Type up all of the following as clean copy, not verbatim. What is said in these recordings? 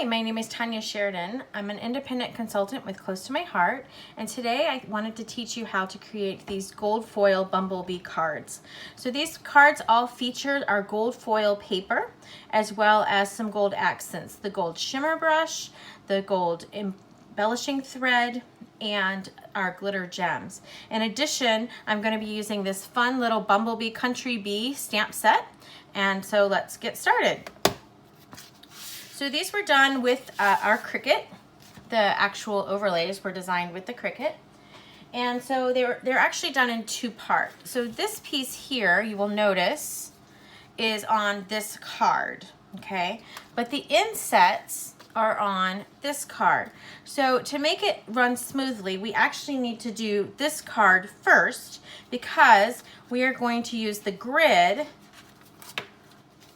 Hi, my name is Tanya Sheridan. I'm an independent consultant with Close to My Heart, and today I wanted to teach you how to create these gold foil bumblebee cards. So these cards all feature our gold foil paper as well as some gold accents, the gold shimmer brush, the gold embellishing thread, and our glitter gems. In addition, I'm going to be using this fun little bumblebee country bee stamp set, and so let's get started. So these were done with our Cricut. The actual overlays were designed with the Cricut. And so they're actually done in two parts. So this piece here, you will notice, is on this card, okay? But the insets are on this card. So to make it run smoothly, we actually need to do this card first because we are going to use the grid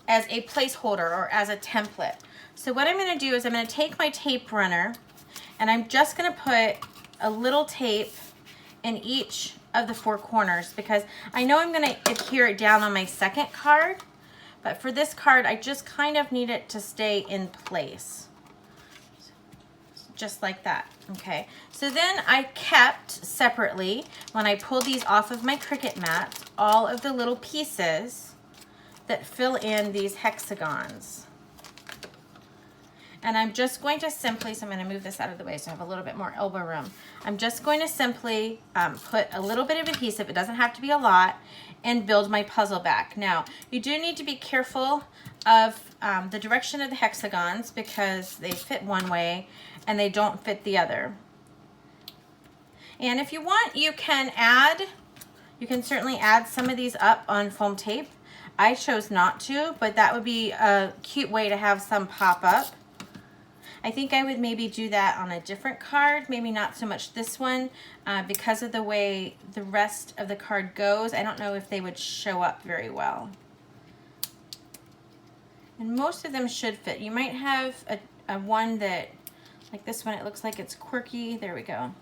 as a placeholder or as a template. So what I'm going to do is I'm going to take my tape runner and I'm just going to put a little tape in each of the four corners because I know I'm going to adhere it down on my second card, but for this card I just kind of need it to stay in place. Just like that, okay? So then I kept separately, when I pulled these off of my Cricut mat, all of the little pieces that fill in these hexagons. And I'm just going to simply, so I'm going to move this out of the way so I have a little bit more elbow room. I'm just going to simply put a little bit of adhesive, it doesn't have to be a lot, and build my puzzle back. Now, you do need to be careful of the direction of the hexagons because they fit one way and they don't fit the other. And if you want, you can certainly add some of these up on foam tape. I chose not to, but that would be a cute way to have some pop up. I think I would maybe do that on a different card, maybe not so much this one, because of the way the rest of the card goes. I don't know if they would show up very well. And most of them should fit. You might have a one that, like this one, it looks like it's quirky. There we go.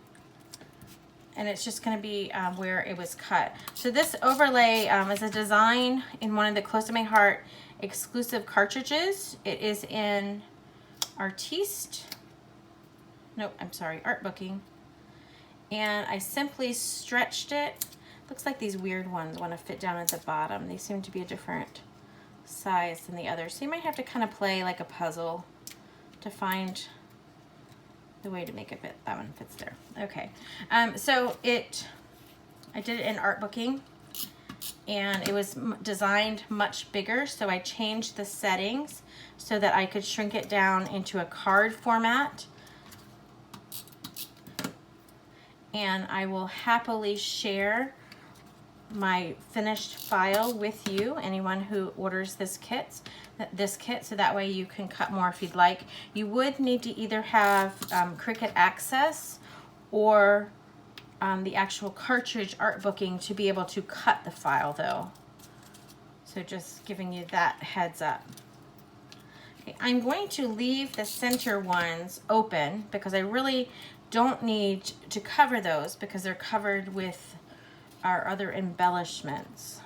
And it's just going to be where it was cut. So this overlay is a design in one of the Close to My Heart exclusive cartridges. It is in Art Booking. And I simply stretched it. Looks like these weird ones want to fit down at the bottom. They seem to be a different size than the others. So you might have to kind of play like a puzzle to find the way to make it fit. That one fits there. Okay. I did it in Art Booking and it was designed much bigger, so I changed the settings so that I could shrink it down into a card format. And I will happily share my finished file with you, anyone who orders this kit, so that way you can cut more if you'd like. You would need to either have Cricut Access or the actual cartridge Art Booking to be able to cut the file though. So just giving you that heads up. Okay, I'm going to leave the center ones open because I really don't need to cover those because they're covered with our other embellishments.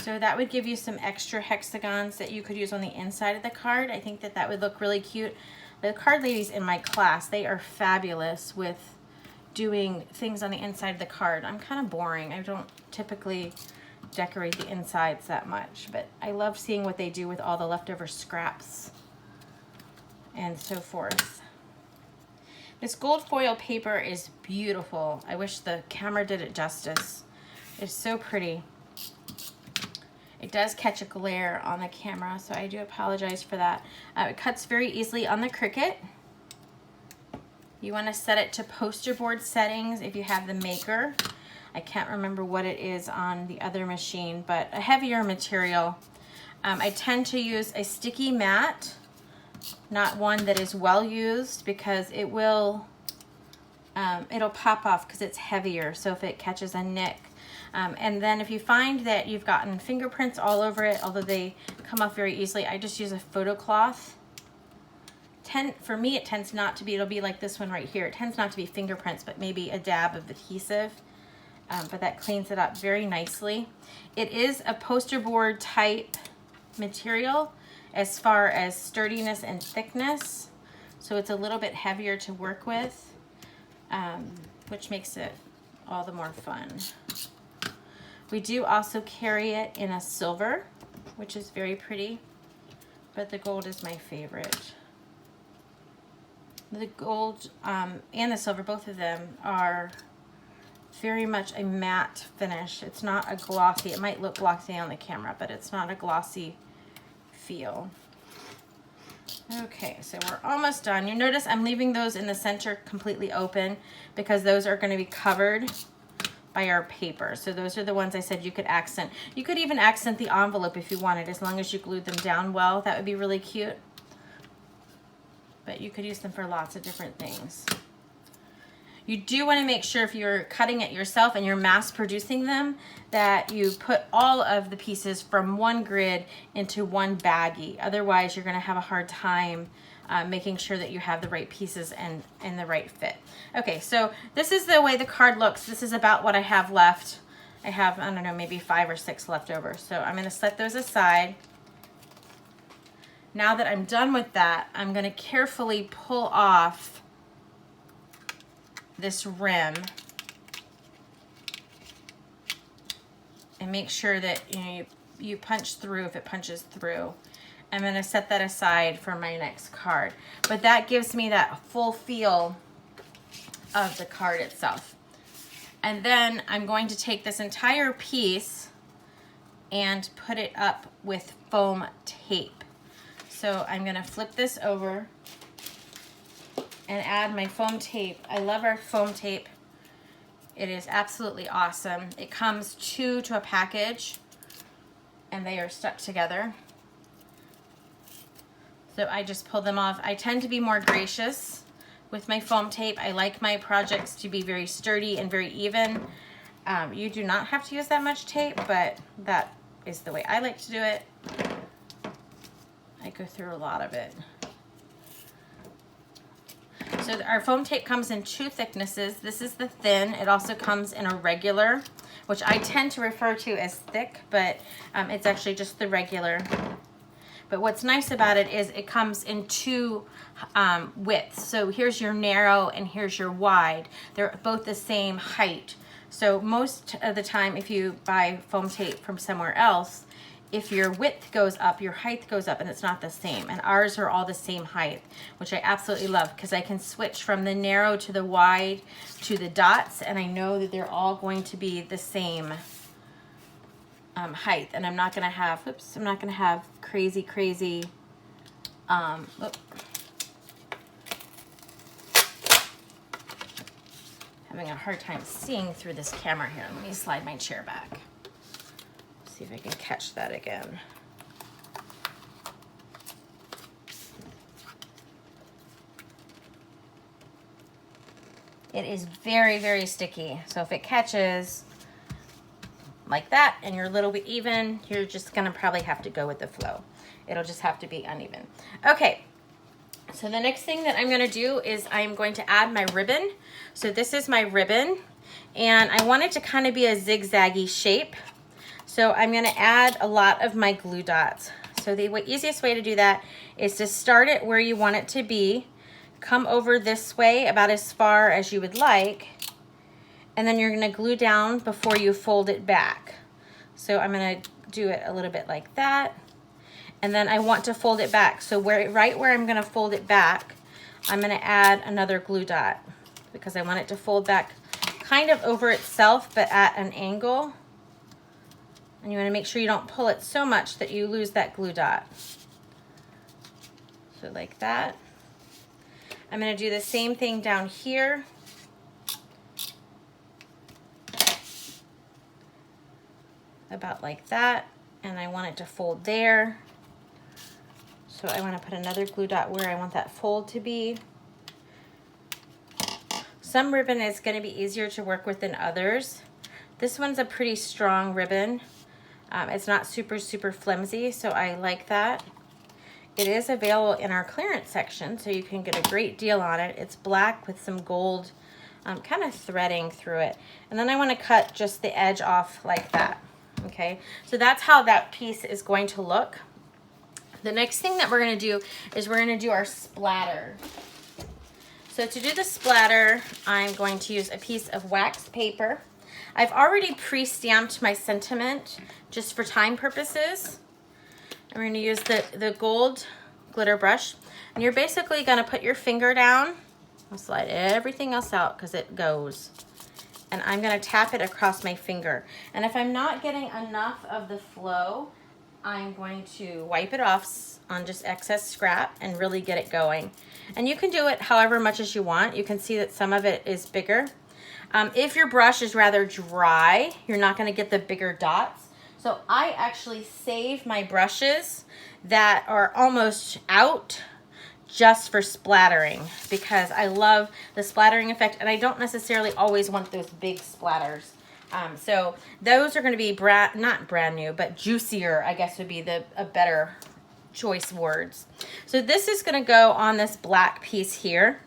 So that would give you some extra hexagons that you could use on the inside of the card. I think that would look really cute. The card ladies in my class, they are fabulous with doing things on the inside of the card. I'm kind of boring. I don't typically decorate the insides that much, but I love seeing what they do with all the leftover scraps and so forth. This gold foil paper is beautiful. I wish the camera did it justice. It's so pretty. It does catch a glare on the camera, so I do apologize for that. It cuts very easily on the Cricut. You want to set it to poster board settings if you have the maker. I can't remember what it is on the other machine, but a heavier material. I tend to use a sticky mat, not one that is well used, because it will it'll pop off because it's heavier, so if it catches a nick. And then if you find that you've gotten fingerprints all over it, although they come off very easily, I just use a photo cloth. For me it tends not to be, it'll be like this one right here, it tends not to be fingerprints but maybe a dab of adhesive, but that cleans it up very nicely. It is a poster board type material, as far as sturdiness and thickness. So it's a little bit heavier to work with, which makes it all the more fun. We do also carry it in a silver, which is very pretty, but the gold is my favorite. The gold and the silver, both of them are very much a matte finish. It's not a glossy, it might look glossy on the camera, but it's not a glossy feel. Okay, so we're almost done. You notice I'm leaving those in the center completely open because those are going to be covered by our paper. So those are the ones I said you could accent. You could even accent the envelope if you wanted, as long as you glued them down well. That would be really cute. But you could use them for lots of different things. You do want to make sure if you're cutting it yourself and you're mass producing them that you put all of the pieces from one grid into one baggie. Otherwise, you're going to have a hard time making sure that you have the right pieces and the right fit. Okay, so this is the way the card looks. This is about what I have left. I have, I don't know, maybe 5 or 6 left over. So I'm going to set those aside. Now that I'm done with that, I'm going to carefully pull off this rim and make sure that you punch through if it punches through. I'm going to set that aside for my next card. But that gives me that full feel of the card itself. And then I'm going to take this entire piece and put it up with foam tape. So I'm going to flip this over and add my foam tape. I love our foam tape. It is absolutely awesome. It comes two to a package and they are stuck together. So I just pull them off. I tend to be more gracious with my foam tape. I like my projects to be very sturdy and very even. You do not have to use that much tape, but that is the way I like to do it. I go through a lot of it. So our foam tape comes in 2 thicknesses. This is the thin. It also comes in a regular, which I tend to refer to as thick, but it's actually just the regular. But what's nice about it is it comes in 2 widths. So here's your narrow and here's your wide. They're both the same height. So most of the time if you buy foam tape from somewhere else, if your width goes up, your height goes up, and it's not the same. And ours are all the same height, which I absolutely love because I can switch from the narrow to the wide to the dots, and I know that they're all going to be the same height. And I'm not gonna have, oops, I'm not gonna have crazy, having a hard time seeing through this camera here. Let me slide my chair back. See if I can catch that again. It is very, very sticky. So if it catches like that and you're a little bit even, you're just gonna probably have to go with the flow. It'll just have to be uneven. Okay, so the next thing that I'm gonna do is I'm going to add my ribbon. So this is my ribbon and I want it to kind of be a zigzaggy shape. So I'm going to add a lot of my glue dots. So the easiest way to do that is to start it where you want it to be, come over this way about as far as you would like, and then you're going to glue down before you fold it back. So I'm going to do it a little bit like that, and then I want to fold it back. So right where I'm going to fold it back, I'm going to add another glue dot because I want it to fold back kind of over itself but at an angle. And you want to make sure you don't pull it so much that you lose that glue dot. So like that. I'm going to do the same thing down here. About like that. And I want it to fold there. So I want to put another glue dot where I want that fold to be. Some ribbon is going to be easier to work with than others. This one's a pretty strong ribbon. It's not super flimsy, so I like that. It is available in our clearance section, so you can get a great deal on it. It's black with some gold kind of threading through it. And then I want to cut just the edge off like that. Okay, so that's how that piece is going to look. The next thing that we're gonna do is we're gonna do our splatter. So to do the splatter, I'm going to use a piece of wax paper. I've already pre-stamped my sentiment just for time purposes. And we're gonna use the gold glitter brush. And you're basically gonna put your finger down. I'll slide everything else out because it goes. And I'm gonna tap it across my finger. And if I'm not getting enough of the flow, I'm going to wipe it off on just excess scrap and really get it going. And you can do it however much as you want. You can see that some of it is bigger. If your brush is rather dry, you're not gonna get the bigger dots. So I actually save my brushes that are almost out just for splattering because I love the splattering effect and I don't necessarily always want those big splatters. So those are going to be not brand new, but juicier, I guess would be a better choice words. So this is going to go on this black piece here.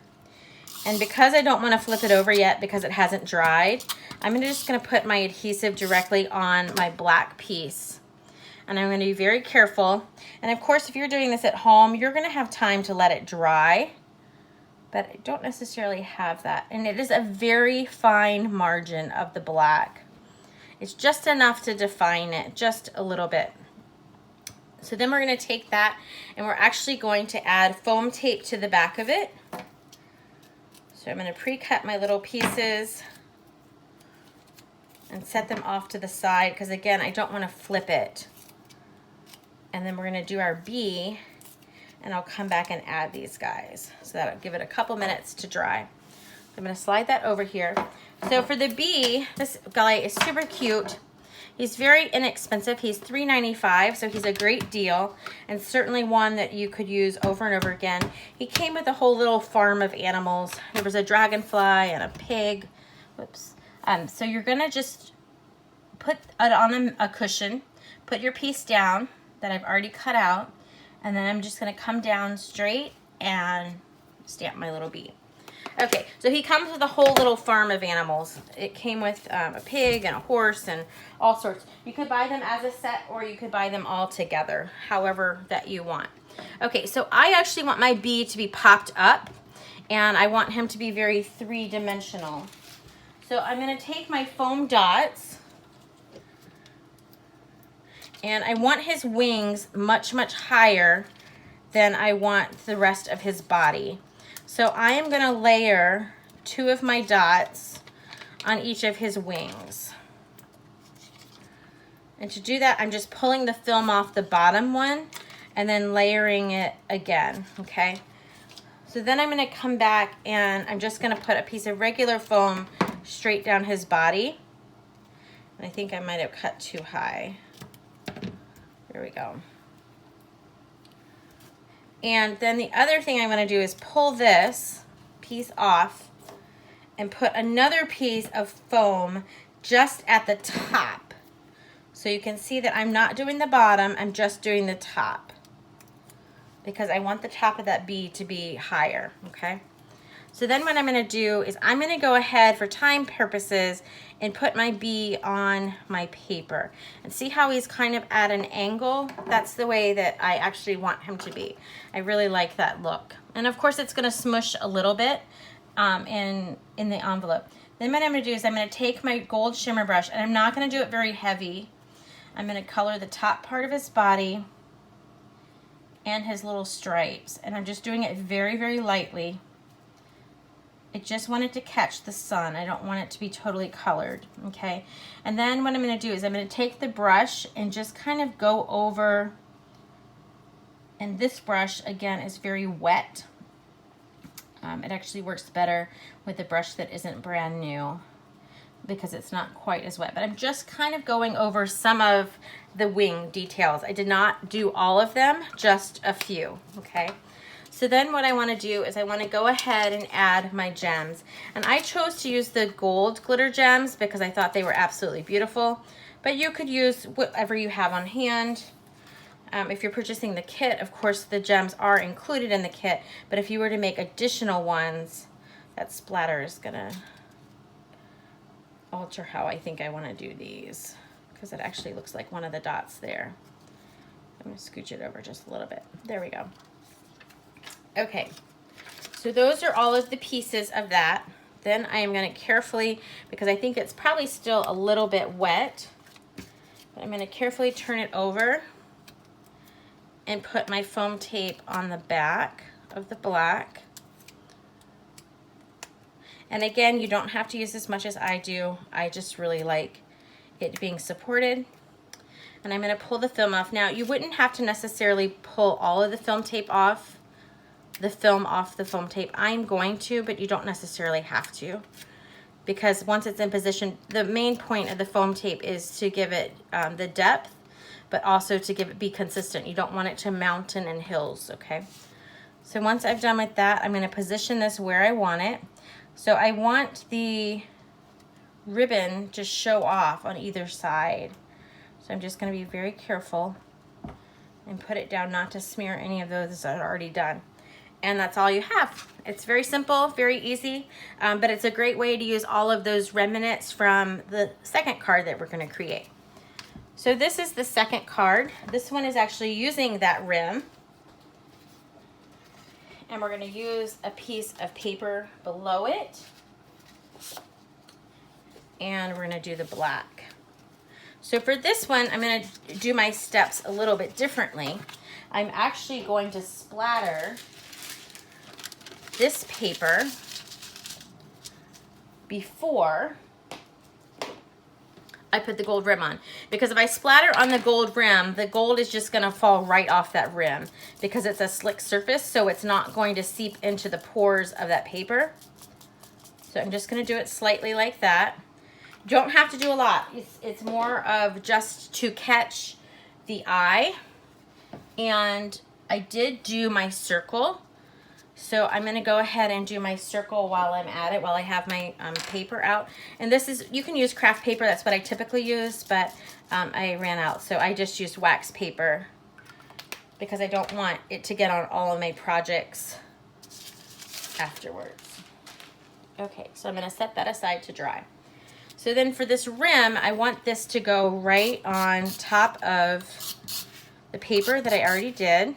And because I don't want to flip it over yet because it hasn't dried, I'm just going to put my adhesive directly on my black piece. And I'm going to be very careful. And of course, if you're doing this at home, you're going to have time to let it dry. But I don't necessarily have that. And it is a very fine margin of the black. It's just enough to define it, just a little bit. So then we're going to take that and we're actually going to add foam tape to the back of it. So I'm going to pre-cut my little pieces and set them off to the side because again, I don't want to flip it. And then we're going to do our bee and I'll come back and add these guys. So that'll give it a couple minutes to dry. I'm going to slide that over here. So for the bee, this guy is super cute. He's very inexpensive. He's $3.95, so he's a great deal and certainly one that you could use over and over again. He came with a whole little farm of animals. There was a dragonfly and a pig. Whoops. So you're going to just put it on a cushion, put your piece down that I've already cut out, and then I'm just going to come down straight and stamp my little bee. Okay, so he comes with a whole little farm of animals. It came with a pig and a horse and all sorts. You could buy them as a set or you could buy them all together, however that you want. Okay, so I actually want my bee to be popped up and I want him to be very three-dimensional. So I'm going to take my foam dots and I want his wings much, much higher than I want the rest of his body. So I am going to layer 2 of my dots on each of his wings. And to do that, I'm just pulling the film off the bottom one and then layering it again, okay? So then I'm going to come back and I'm just going to put a piece of regular foam straight down his body. And I think I might have cut too high. There we go. And then the other thing I'm going to do is pull this piece off and put another piece of foam just at the top. So you can see that I'm not doing the bottom, I'm just doing the top. Because I want the top of that bee to be higher, okay? So then what I'm going to do is I'm going to go ahead for time purposes and put my bee on my paper. And see how he's kind of at an angle? That's the way that I actually want him to be. I really like that look. And of course it's going to smush a little bit in the envelope. Then what I'm going to do is I'm going to take my gold shimmer brush and I'm not going to do it very heavy. I'm going to color the top part of his body and his little stripes. And I'm just doing it very, very lightly. I just want it to catch the sun. I don't want it to be totally colored, okay? And then what I'm going to do is I'm going to take the brush and just kind of go over, and this brush, again, is very wet. It actually works better with a brush that isn't brand new because it's not quite as wet. But I'm just kind of going over some of the wing details. I did not do all of them, just a few, okay? So then what I want to do is I want to go ahead and add my gems. And I chose to use the gold glitter gems because I thought they were absolutely beautiful. But you could use whatever you have on hand. If you're purchasing the kit, of course the gems are included in the kit. But if you were to make additional ones, that splatter is going to alter how I think I want to do these. Because it actually looks like one of the dots there. I'm gonna scooch it over just a little bit. There we go. Okay, so those are all of the pieces of that. Then I am gonna carefully, because I think it's probably still a little bit wet, but I'm gonna carefully turn it over and put my foam tape on the back of the black. And again, you don't have to use as much as I do. I just really like it being supported. And I'm gonna pull the film off. Now, you wouldn't have to necessarily pull all of the film tape off, the film off the foam tape. I'm going to, but you don't necessarily have to, because once it's in position, the main point of the foam tape is to give it the depth, but also to give it be consistent. You don't want it to mountain and hills, okay? So once I've done with that, I'm gonna position this where I want it. So I want the ribbon to show off on either side. So I'm just gonna be very careful and put it down not to smear any of those that are already done. And that's all you have. It's very simple, very easy, but it's a great way to use all of those remnants from the second card that we're gonna create. So this is the second card. This one is actually using that rim. And we're gonna use a piece of paper below it. And we're gonna do the black. So for this one, I'm gonna do my steps a little bit differently. I'm actually going to splatter this paper before I put the gold rim on, because if I splatter on the gold rim, the gold is just gonna fall right off that rim because it's a slick surface, so it's not going to seep into the pores of that paper. So I'm just gonna do it slightly like that. You don't have to do a lot. It's more of just to catch the eye. And I did do my circle. So I'm gonna go ahead and do my circle while I'm at it, while I have my paper out. And this is, you can use craft paper, that's what I typically use, but I ran out. So I just used wax paper because I don't want it to get on all of my projects afterwards. Okay, so I'm gonna set that aside to dry. So then for this rim, I want this to go right on top of the paper that I already did.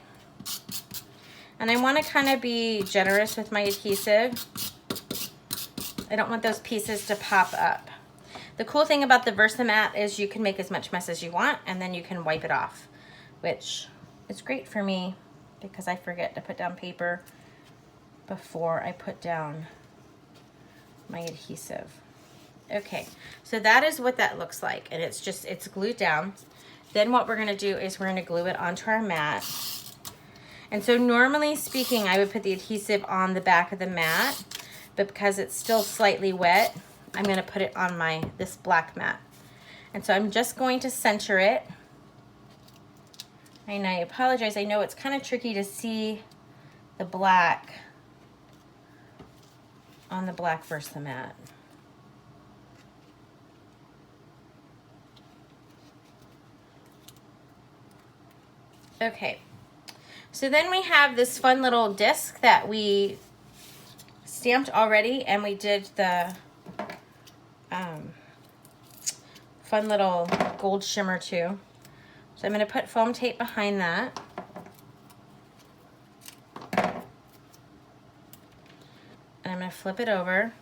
And I want to kind of be generous with my adhesive. I don't want those pieces to pop up. The cool thing about the Versamat is you can make as much mess as you want and then you can wipe it off, which is great for me because I forget to put down paper before I put down my adhesive. Okay, so that is what that looks like, and it's glued down. Then what we're gonna do is we're gonna glue it onto our mat. And so normally speaking, I would put the adhesive on the back of the mat, but because it's still slightly wet, I'm gonna put it on this black mat. And so I'm just going to center it. And I apologize, I know it's kind of tricky to see the black on the black Versamat. Okay, so then we have this fun little disc that we stamped already, and we did the fun little gold shimmer too. So I'm going to put foam tape behind that. And I'm going to flip it over.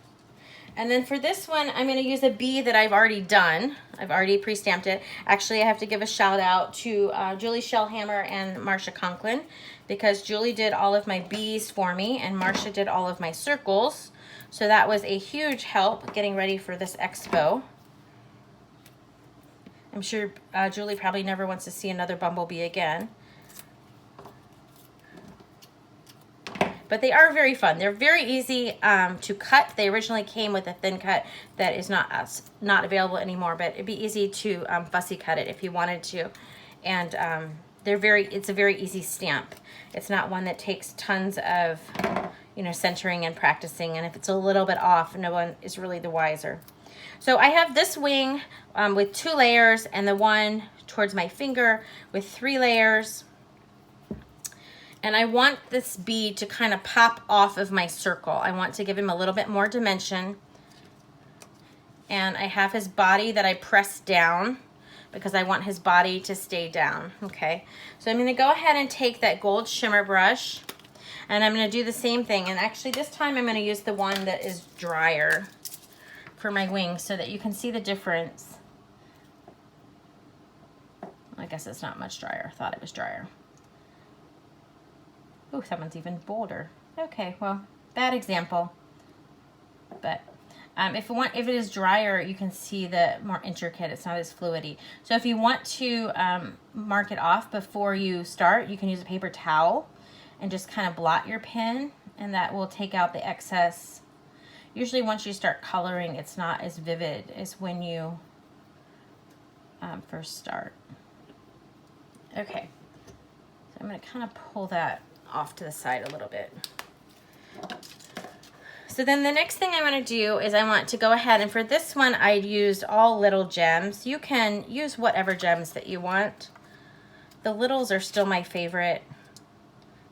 And then for this one, I'm going to use a bee that I've already done. I've already pre-stamped it. Actually, I have to give a shout out to Julie Shellhammer and Marcia Conklin, because Julie did all of my bees for me and Marcia did all of my circles. So that was a huge help getting ready for this expo. I'm sure Julie probably never wants to see another bumblebee again. But they are very fun. They're very easy to cut. They originally came with a thin cut that is not available anymore, but it'd be easy to fussy cut it if you wanted to. And it's a very easy stamp. It's not one that takes tons of, centering and practicing. And if it's a little bit off, no one is really the wiser. So I have this wing with 2 layers and the one towards my finger with 3 layers. And I want this bead to kind of pop off of my circle. I want to give him a little bit more dimension. And I have his body that I pressed down because I want his body to stay down, okay? So I'm gonna go ahead and take that gold shimmer brush, and I'm gonna do the same thing. And actually this time I'm gonna use the one that is drier for my wings so that you can see the difference. I guess it's not much drier. I thought it was drier. Oh, that one's even bolder. Okay, well, bad example. But if it is drier, you can see the more intricate. It's not as fluidy. So if you want to mark it off before you start, you can use a paper towel and just kind of blot your pen, and that will take out the excess. Usually once you start coloring, it's not as vivid as when you first start. Okay, so I'm going to kind of pull that off to the side a little bit. So then the next thing I want to do is I want to go ahead, and for this one I used all little gems. You can use whatever gems that you want. The littles are still my favorite.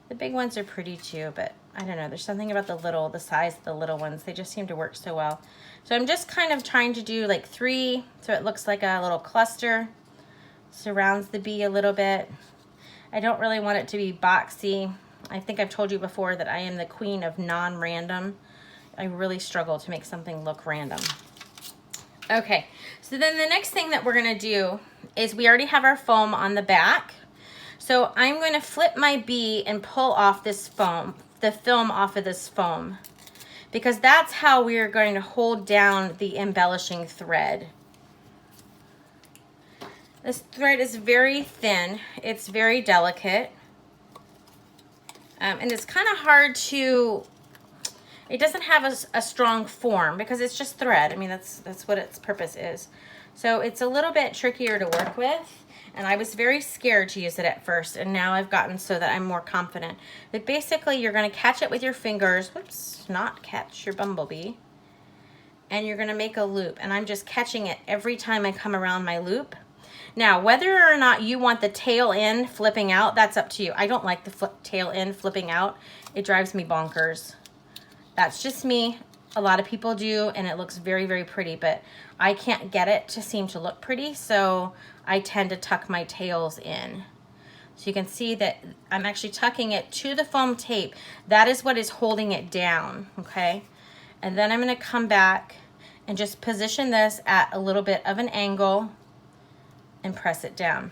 The big ones are pretty too, but I don't know, there's something about the size of the little ones. They just seem to work so well. So I'm just kind of trying to do like 3, so it looks like a little cluster. Surrounds the bee a little bit. I don't really want it to be boxy. I think I've told you before that I am the queen of non-random. I really struggle to make something look random. Okay, so then the next thing that we're gonna do is we already have our foam on the back. So I'm going to flip my bee and pull off this foam, the film off of this foam, because that's how we are going to hold down the embellishing thread. This thread is very thin, it's very delicate, and it's kind of hard to, it doesn't have a strong form because it's just thread. I mean, that's what its purpose is. So it's a little bit trickier to work with, and I was very scared to use it at first, and now I've gotten so that I'm more confident. But basically you're going to catch it with your fingers, whoops, not catch your bumblebee, and you're going to make a loop, and I'm just catching it every time I come around my loop. Now, whether or not you want the tail end flipping out, that's up to you. I don't like the tail end flipping out. It drives me bonkers. That's just me. A lot of people do, and it looks very, very pretty, but I can't get it to seem to look pretty, so I tend to tuck my tails in. So you can see that I'm actually tucking it to the foam tape. That is what is holding it down, okay? And then I'm gonna come back and just position this at a little bit of an angle and press it down.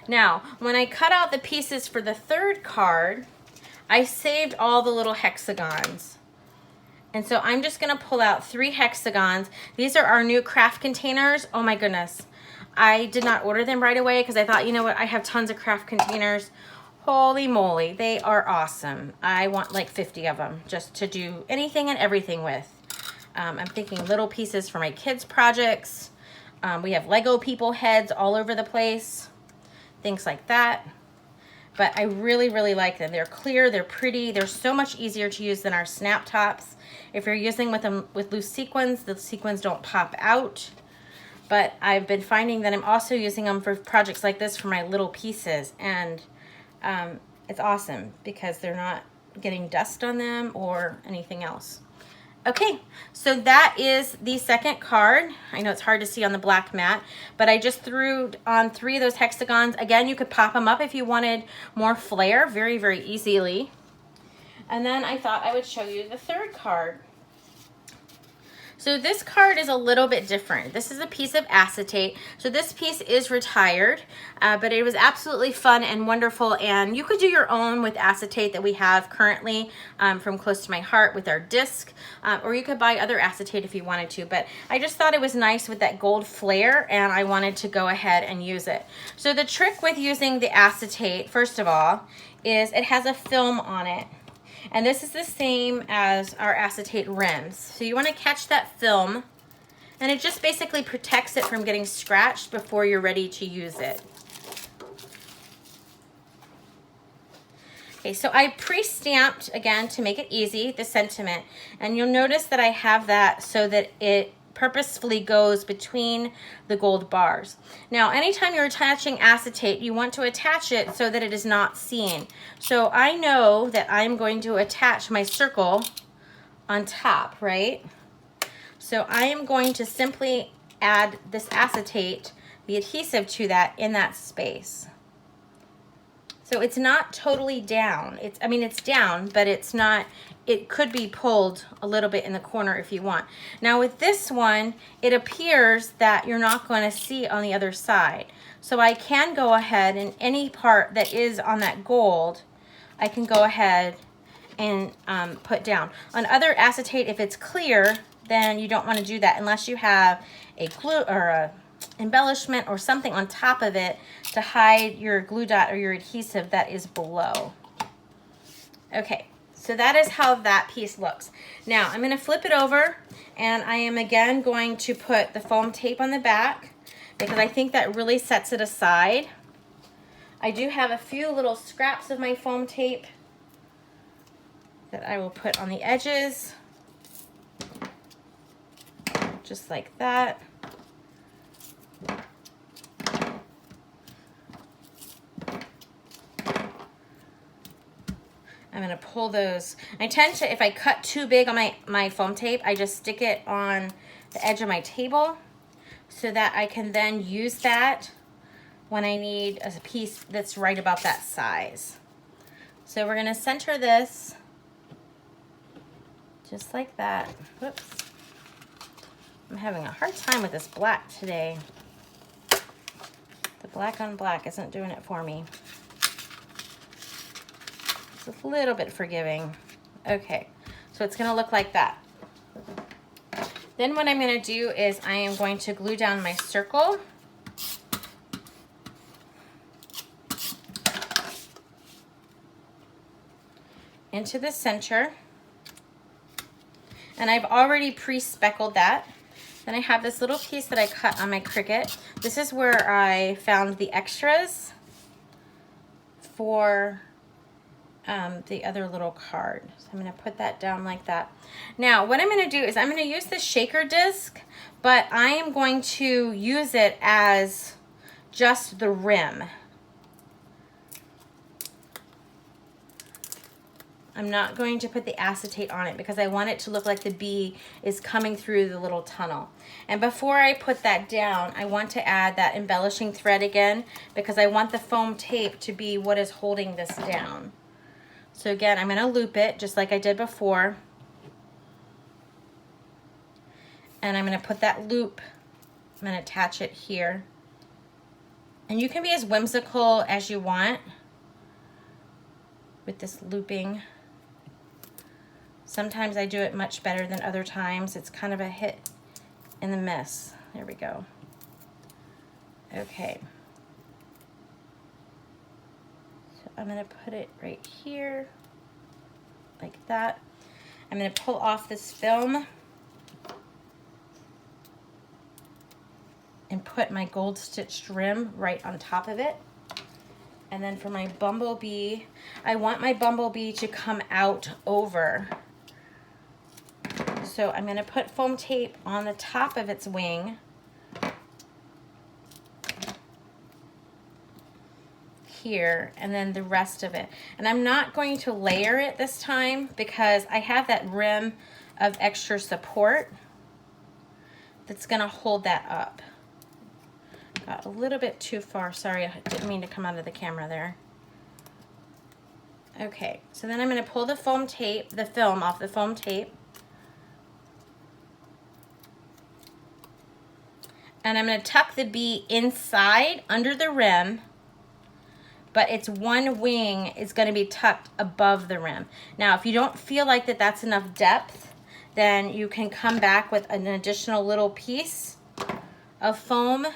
Now, when I cut out the pieces for the third card, I saved all the little hexagons. And so I'm just gonna pull out 3 hexagons. These are our new craft containers. Oh my goodness. I did not order them right away because I thought, you know what, I have tons of craft containers. Holy moly, they are awesome. I want like 50 of them just to do anything and everything with. I'm thinking little pieces for my kids' projects. We have Lego people heads all over the place, things like that. But I really, really like them. They're clear, they're pretty, they're so much easier to use than our snap tops. If you're using with loose sequins, the sequins don't pop out. But I've been finding that I'm also using them for projects like this for my little pieces, and it's awesome because they're not getting dust on them or anything else. Okay, so that is the second card. I know it's hard to see on the black mat, but I just threw on 3 of those hexagons. Again, you could pop them up if you wanted more flair, very, very easily. And then I thought I would show you the third card. So this card is a little bit different. This is a piece of acetate. So this piece is retired, but it was absolutely fun and wonderful. And you could do your own with acetate that we have currently from Close to My Heart with our disc, or you could buy other acetate if you wanted to. But I just thought it was nice with that gold flare, and I wanted to go ahead and use it. So the trick with using the acetate, first of all, is it has a film on it. And this is the same as our acetate rims. So you want to catch that film, and it just basically protects it from getting scratched before you're ready to use it. Okay, so I pre-stamped, again, to make it easy, the sentiment. And you'll notice that I have that so that it purposefully goes between the gold bars. Now, anytime you're attaching acetate, you want to attach it so that it is not seen. So I know that I'm going to attach my circle on top, right? So I am going to simply add this acetate the adhesive to that in that space. So it's not totally down. I mean, it's down, but it's not, it could be pulled a little bit in the corner if you want. Now with this one, it appears that you're not going to see on the other side. So I can go ahead and any part that is on that gold, I can go ahead and put down. On other acetate, if it's clear, then you don't want to do that unless you have a glue or a embellishment or something on top of it to hide your glue dot or your adhesive that is below. Okay, so that is how that piece looks. Now I'm going to flip it over, and I am again going to put the foam tape on the back because I think that really sets it aside. I do have a few little scraps of my foam tape that I will put on the edges, just like that. I'm going to pull those. I tend to, if I cut too big on my foam tape, I just stick it on the edge of my table so that I can then use that when I need a piece that's right about that size. So we're going to center this just like that. Whoops. I'm having a hard time with this black today. The black on black isn't doing it for me. It's a little bit forgiving. Okay, so it's going to look like that. Then what I'm going to do is I am going to glue down my circle. Into the center. And I've already pre-speckled that. Then I have this little piece that I cut on my Cricut. This is where I found the extras for the other little card. So I'm going to put that down like that. Now what I'm going to do is I'm going to use the shaker disc, but I am going to use it as just the rim. I'm not going to put the acetate on it because I want it to look like the bee is coming through the little tunnel. And before I put that down, I want to add that embellishing thread again because I want the foam tape to be what is holding this down. So again, I'm going to loop it just like I did before. And I'm going to put that loop, I'm going to attach it here. And you can be as whimsical as you want with this looping. Sometimes I do it much better than other times. It's kind of a hit and the miss. There we go. Okay. So I'm going to put it right here, like that. I'm going to pull off this film and put my gold stitched rim right on top of it. And then for my bumblebee, I want my bumblebee to come out over. So I'm going to put foam tape on the top of its wing. Here, and then the rest of it. And I'm not going to layer it this time because I have that rim of extra support that's going to hold that up. Got a little bit too far. Sorry, I didn't mean to come out of the camera there. Okay, so then I'm going to pull the foam tape, the film off the foam tape. And I'm going to tuck the bee inside under the rim, but its one wing is going to be tucked above the rim. Now, if you don't feel like that's enough depth, then you can come back with an additional little piece of foam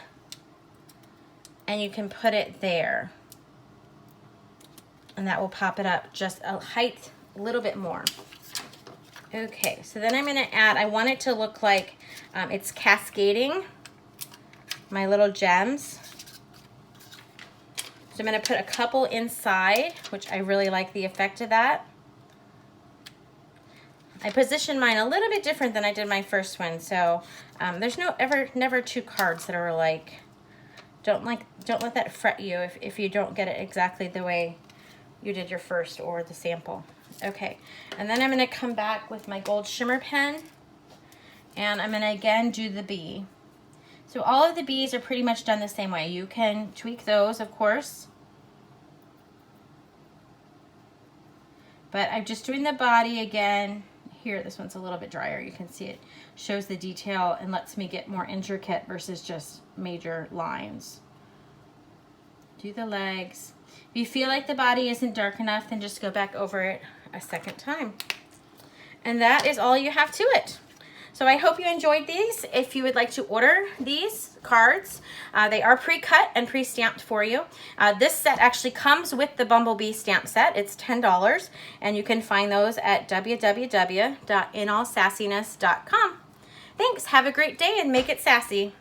and you can put it there. And that will pop it up just a height a little bit more. Okay, so then I'm going to add, I want it to look like it's cascading my little gems. So I'm going to put a couple inside, which I really like the effect of that. I positioned mine a little bit different than I did my first one, so there's never two cards that are alike. Don't let that fret you if you don't get it exactly the way you did your first or the sample. Okay, and then I'm going to come back with my gold shimmer pen, and I'm going to again do the bee. So all of the bees are pretty much done the same way. You can tweak those, of course. But I'm just doing the body again. Here, this one's a little bit drier. You can see it shows the detail and lets me get more intricate versus just major lines. Do the legs. If you feel like the body isn't dark enough, then just go back over it a second time. And that is all you have to it. So I hope you enjoyed these. If you would like to order these cards, they are pre-cut and pre-stamped for you. This set actually comes with the Bumblebee stamp set. It's $10, and you can find those at www.inallsassiness.com. Thanks. Have a great day and make it sassy.